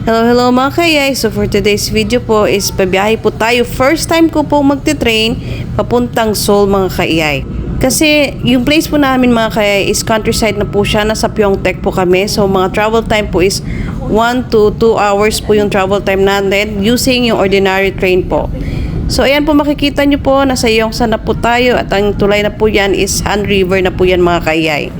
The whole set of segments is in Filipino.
Hello mga kayay. So for today's video po is pabiyahe po tayo. First time ko po magte-train papuntang Seoul mga kayay. Kasi yung place po namin mga kayay is countryside na po siya. Nasa Pyeongtaek po kami. So mga travel time po is 1 to 2 hours po yung travel time natin using yung ordinary train po. So ayan po makikita nyo po nasa Yongsan na po tayo at ang tulay na po yan is Han River na po yan mga kayay.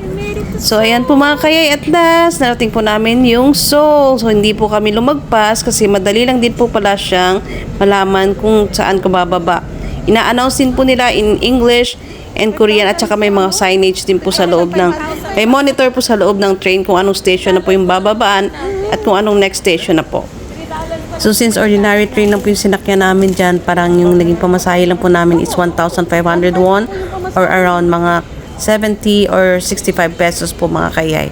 So ayan po mga kayay, at last narating po namin yung Seoul. So hindi po kami lumagpas kasi madali lang din po pala siyang malaman kung saan ka bababa. Ina-announce din po nila in English and Korean at saka may mga signage din po sa loob ng, may monitor po sa loob ng train kung anong station na po yung bababaan at kung anong next station na po. So since ordinary train lang po yung sinakyan namin dyan, parang yung naging pamasahe lang po namin is 1,500 won or around mga 70 or 65 pesos po mga kayay.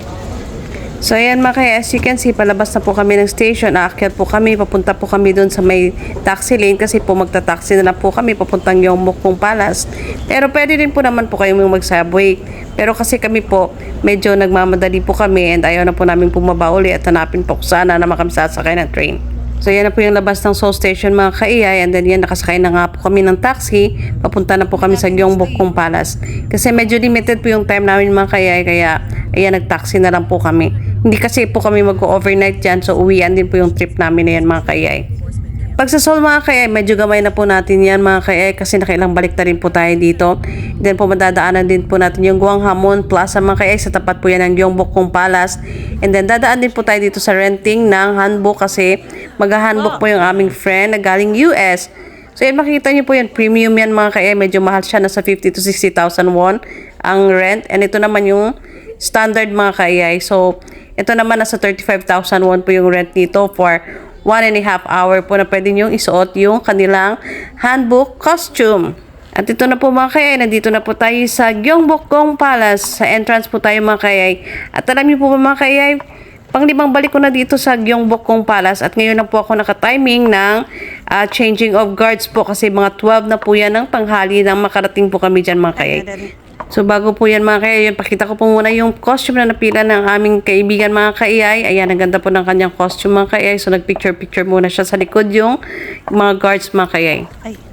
So ayan mga kayay, as you can see, palabas na po kami ng station. Aakyat po kami, papunta po kami doon sa may taxi lane kasi po magta-taxi na lang po kami papuntang Gyeongbokgung Palace. Pero pwede din po naman po kayong mag-subway. Pero kasi kami po, medyo nagmamadali po kami and ayaw na po namin bumaba uli at hanapin po kung saan na naman kami sasakay ng train. So yan na po yung labas ng Seoul Station mga kaiyay, and then yan nakasakay na nga po kami ng taxi, papunta na po kami sa Gyeongbokgung Palace. Kasi medyo limited po yung time namin mga kaiyay, kaya ayan nag-taxi na lang po kami. Hindi kasi po kami mag-overnight dyan, so uwian din po yung trip namin na yan mga kaiyay. Pag sa Seoul mga kayay, medyo gamay na po natin yan mga kayay kasi nakailang balik na rin po tayo dito. Then po madadaanan din po natin yung Gwanghwamun Plaza mga kayay, sa tapat po yan ng Gyeongbokgung Palace. And then dadaan din po tayo dito sa renting ng hanbok kasi mag-hanbok po yung aming friend na galing US. So yan, makikita nyo po yan, premium yan mga kayay, medyo mahal siya, nasa 50 to 60,000 won ang rent. And ito naman yung standard mga kayay. So ito naman nasa 35,000 won po yung rent nito for 1.5 hour po na pwede nyo isuot yung kanilang handbook costume. At ito na po mga kayay, nandito na po tayo sa Gyeongbokgung Palace. Sa entrance po tayo mga kayay. At alam niyo po mga kayay, pang-5 balik ko na dito sa Gyeongbokgung Palace. At ngayon na po ako naka-timing ng changing of guards po kasi mga 12 na po yan ng tanghali nang makarating po kami dyan mga kayay. So bago po yan mga kayay, pakita ko po muna yung costume na napila ng aming kaibigan mga kayay. Ayan, ang ganda po ng kanyang costume mga kayay. So nagpicture-picture muna siya sa likod yung mga guards mga kayay.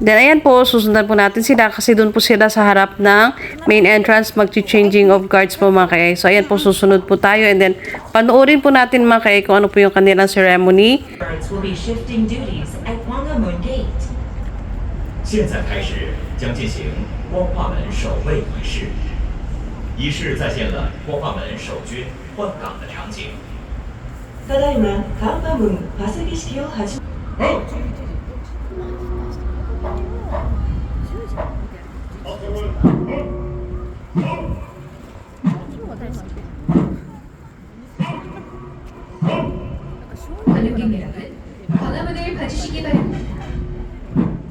Then ayan po, susundan po natin sila kasi doon po sila sa harap ng main entrance mag-changing of guards po mga kayay. So ayan po, susunod po tayo and then panoorin po natin mga kayay kung ano po yung kanilang ceremony. Guards will be shifting duties at Gwanghwamun Gate. 现在开始将进行光化门守卫仪式。仪式再现了光化门守军换岗的场景。ただいまガンバムンパス儀式を始め。 관객 여러분, 광화문을 봐주시기 바랍니다.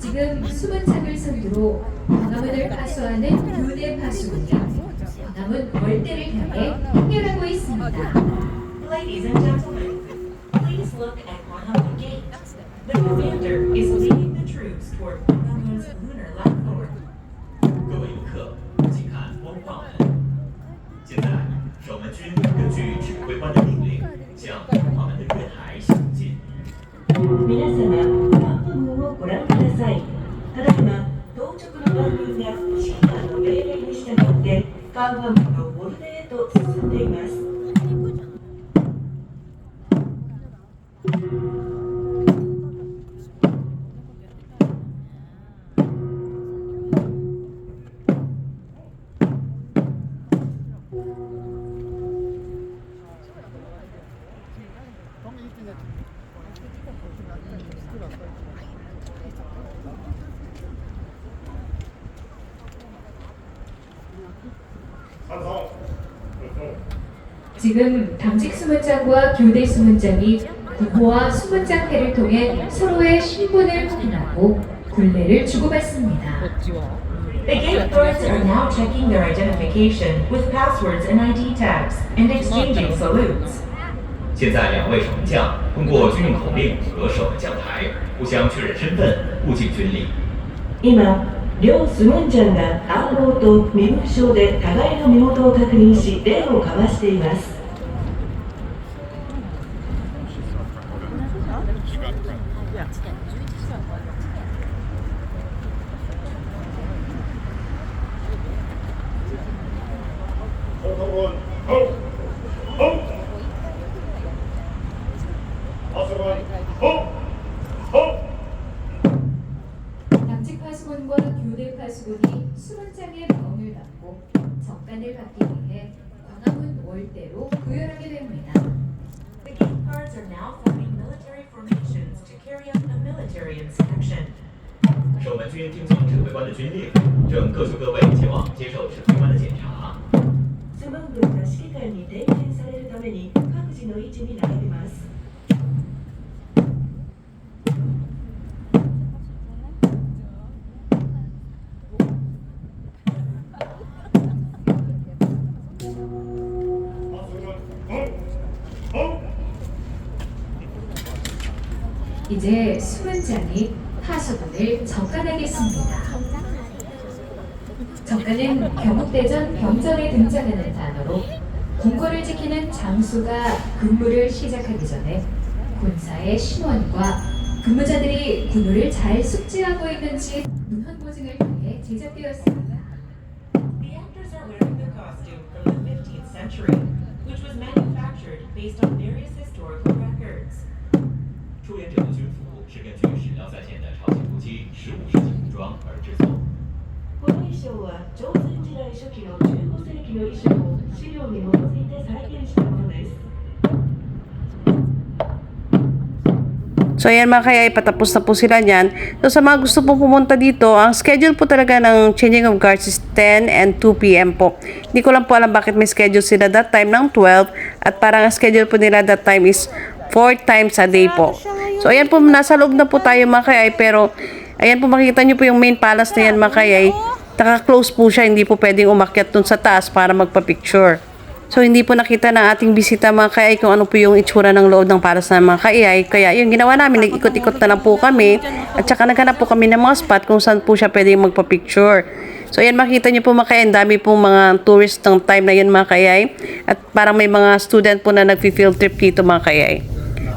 지금 숨은 창을 선두로 광화문을 파수하는 교대 파수군요. 광화문 월대를 향해 행렬하고 있습니다. Ladies and gentlemen, please look at Gwanghwamun Gate. The commander is leading the troops toward Gwanghwamun's lunar lanthorn. 各位游客，请看光化门。现在，守门军根据指挥官的命令，向光化门的月台行进。皆様、ガンバムンをご覧ください。ただいま到着の番組が指揮官の命令に従ってガンバムンのボルデへと進んでいます。 지금 당직 수문장과 교대 수문장이 구호와 수문장패를 통해 서로의 신분을 확인하고 굴레를 주고받습니다. The gate guards are now checking their identification with passwords and ID tags and exchanging salutes. 现在2位守门将通过军用口令和守门将台互相确认身份，互敬军礼。今、両スムンジャンが暗号と身分証で互いの身元を確認し礼を交わしています。 당직 파수꾼과 교대 파수꾼이 수문장의 명을 받고 정관을 받기 위해 광화문 월대로 구열하게 됩니다. The gate guards are now forming military formations to carry out a military inspection. 守门军听从指挥官的军令，正各就各位前往接受指挥官的检查。スムーブが指揮官に点検されるために各自の位置に並びます。이제 수문장이 파수꾼을 적관하겠습니다. 적관은 경국대전 병전에 등장하는 단어로 궁궐을 지키는 장수가 근무를 시작하기 전에 군사의 신원과 근무자들이 군호를 잘 숙지하고 있는지 문헌 보증을 통해 제작되었습니다. The actors are wearing the costume from the 15th century, which was manufactured based on various historical records. 出演者的军服是根据史料再现的朝鲜初期15世纪服装而制作。この衣装は朝鮮時代初期の15世紀の衣装を資料に基づいて再現したものです。 So ayan mga kaya, patapos na po sila niyan. So sa mga gusto po pumunta dito, ang schedule po talaga ng changing of guards is 10 and 2 p.m. po. Hindi ko lang po alam bakit may schedule sila that time ng 12 at parang ang schedule po nila that time is 4 times a day po. So ayan po, nasa loob na po tayo mga kaya, pero ayan po makikita nyo po yung main palace na yan mga kaya. Naka-close po siya, hindi po pwedeng umakyat dun sa taas para magpa-picture. So, hindi po nakita ng ating bisita mga kayay kung ano po yung itsura ng loob ng palace ng mga kayay. Kaya yung ginawa namin, nag-ikot-ikot na lang po kami. At saka naghanap po kami ng mga spot kung saan po siya pwedeng magpa-picture. So, ayan makita nyo po mga kayay. Ang dami po mga tourist ng time na yun mga kayay. At parang may mga student po na nag-field trip dito mga kayay.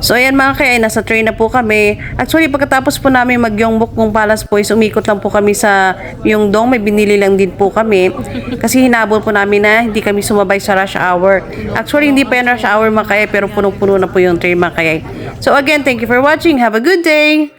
So, ayan mga kayay, nasa train na po kami. Actually, pagkatapos po namin mag-Gyeongbok ng Palace po, is umikot lang po kami sa Myeongdong. May binili lang din po kami. Kasi hinabol po namin na hindi kami sumabay sa rush hour. Actually, hindi pa yan rush hour mga kayay, pero punong-puno na po yung train mga kayay. So, again, thank you for watching. Have a good day!